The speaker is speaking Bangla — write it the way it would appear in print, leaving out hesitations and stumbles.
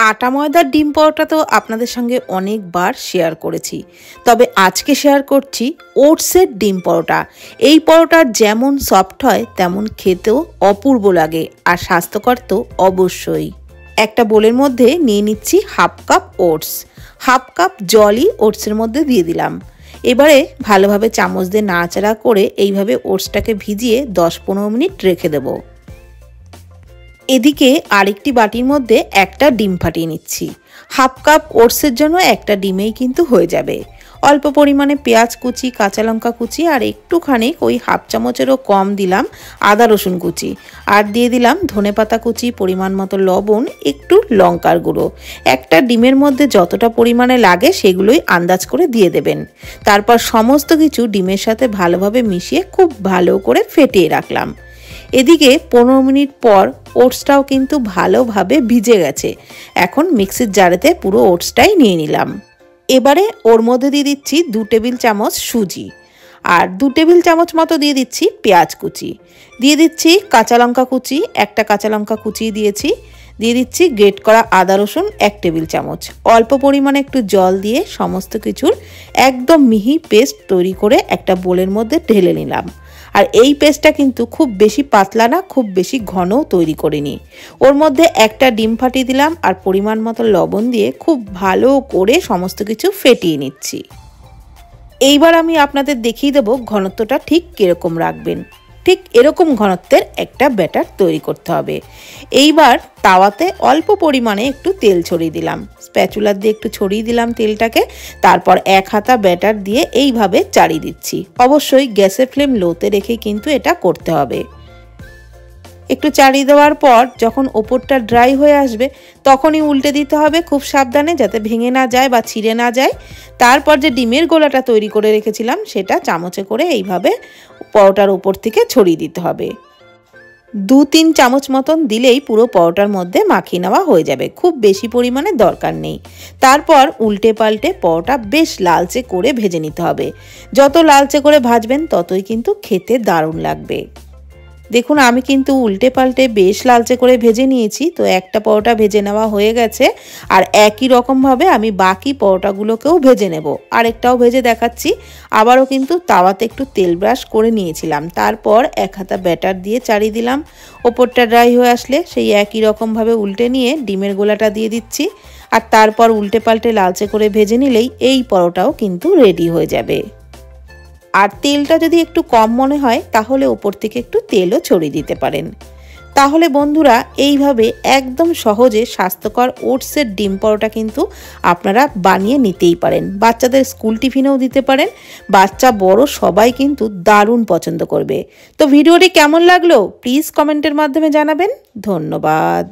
আটা ময়দার ডিম পরোটা তো আপনাদের সঙ্গে অনেকবার শেয়ার করেছি, তবে আজকে শেয়ার করছি ওটসের ডিম পরোটা। এই পরোটা যেমন সফট হয় তেমন খেতেও অপূর্ব লাগে, আর স্বাস্থ্যকর তো অবশ্যই। একটা বোলের মধ্যে নিয়ে নিচ্ছি half cup oats, half cup জলই ওটসের মধ্যে দিয়ে দিলাম। এবারে ভালোভাবে চামচ দিয়ে নাড়াচাড়া করে এইভাবে ওটসটাকে ভিজিয়ে 10-15 মিনিট রেখে দেবো। এদিকে আরেকটি বাটির মধ্যে একটা ডিম ফাটিয়ে নিচ্ছি। হাফ কাপ ওটসের জন্য একটা ডিমেই কিন্তু হয়ে যাবে। অল্প পরিমাণে পেঁয়াজ কুচি, কাঁচা লঙ্কা কুচি আর একটুখানি ওই হাফ চামচেরও কম দিলাম আদা রসুন কুচি, আর দিয়ে দিলাম ধনেপাতা কুচি, পরিমাণ মতো লবণ, একটু লঙ্কার গুঁড়ো। একটা ডিমের মধ্যে যতটা পরিমাণে লাগে সেগুলোই আন্দাজ করে দিয়ে দেবেন। তারপর সমস্ত কিছু ডিমের সাথে ভালোভাবে মিশিয়ে খুব ভালো করে ফেটিয়ে রাখলাম। এদিকে 15 মিনিট পর ওটসটাও কিন্তু ভালোভাবে ভিজে গেছে। এখন মিক্সির জারেতে পুরো ওটসটাই নিয়ে নিলাম। এবারে ওর মধ্যে দিয়ে দিচ্ছি 2 টেবিল চামচ সুজি, আর 2 টেবিল চামচ মতো দিয়ে দিচ্ছি পেঁয়াজ কুচি, দিয়ে দিচ্ছি কাঁচা লঙ্কা কুচি, একটা কাঁচা লঙ্কা কুচিয়ে দিয়েছি, দিয়ে দিচ্ছি গ্রেট করা আদা রসুন 1 টেবিল চামচ। অল্প পরিমাণে একটু জল দিয়ে সমস্ত কিছুর একদম মিহি পেস্ট তৈরি করে একটা বোলের মধ্যে ঢেলে নিলাম। আর এই পেস্টটা কিন্তু খুব বেশি পাতলা না, খুব বেশি ঘনও তৈরি করিনি। ওর মধ্যে একটা ডিম ফাটিয়ে দিলাম আর পরিমাণ মতো লবণ দিয়ে খুব ভালো করে সমস্ত কিছু ফেটিয়ে নিচ্ছি। এইবার আমি আপনাদের দেখিয়ে দেবো ঘনত্বটা ঠিক কীরকম রাখবেন। ঠিক এরকম ঘনত্বের একটা ব্যাটার তৈরি করতে হবে। এইবার তাওয়াতে অল্প পরিমাণে একটু তেল ছড়িয়ে দিলাম, স্প্যাচুলার দিয়ে একটু ছড়িয়ে দিলাম তেলটাকে। তারপর 1 হাতা ব্যাটার দিয়ে এইভাবে চাড়িয়ে দিচ্ছি। অবশ্যই গ্যাসের ফ্লেম লোতে রেখে কিন্তু এটা করতে হবে। একটু চাড়িয়ে দেওয়ার পর যখন ওপরটা ড্রাই হয়ে আসবে তখনই উল্টে দিতে হবে খুব সাবধানে, যাতে ভেঙে না যায় বা ছিঁড়ে না যায়। তারপর যে ডিমের গোলাটা তৈরি করে রেখেছিলাম সেটা চামচে করে এইভাবে পরোটার ওপর থেকে ছড়িয়ে দিতে হবে। 2-3 চামচ মতন দিলেই পুরো পরোটার মধ্যে মাখিয়ে নেওয়া হয়ে যাবে, খুব বেশি পরিমাণে দরকার নেই। তারপর উল্টে পাল্টে পরোটা বেশ লালচে করে ভেজে নিতে হবে। যত লালচে করে ভাজবেন ততই কিন্তু খেতে দারুণ লাগবে। দেখুন আমি কিন্তু উল্টে পাল্টে বেশ লালচে করে ভেজে নিয়েছি। তো একটা পরোটা ভেজে নেওয়া হয়ে গেছে, আর একই রকমভাবে আমি বাকি পরোটাগুলোকেও ভেজে নেব। আরেকটাও ভেজে দেখাচ্ছি। আবারও কিন্তু তাওয়াতে একটু তেল ব্রাশ করে নিয়েছিলাম, তারপর 1 হাতা ব্যাটার দিয়ে চাড়িয়ে দিলাম। ওপরটা ড্রাই হয়ে আসলে সেই একই রকমভাবে উল্টে নিয়ে ডিমের গোলাটা দিয়ে দিচ্ছি, আর তারপর উল্টে পাল্টে লালচে করে ভেজে নিলেই এই পরোটাও কিন্তু রেডি হয়ে যাবে। আর তেলটা যদি একটু কম মনে হয় তাহলে ওপর থেকে একটু তেলও ছড়িয়ে দিতে পারেন। তাহলে বন্ধুরা এইভাবে একদম সহজে স্বাস্থ্যকর ওটসের ডিম পরোটা কিন্তু আপনারা বানিয়ে নিতেই পারেন। বাচ্চাদের স্কুল টিফিনেও দিতে পারেন, বাচ্চা বড় সবাই কিন্তু দারুণ পছন্দ করবে। তো ভিডিওটি কেমন লাগলো প্লিজ কমেন্টের মাধ্যমে জানাবেন। ধন্যবাদ।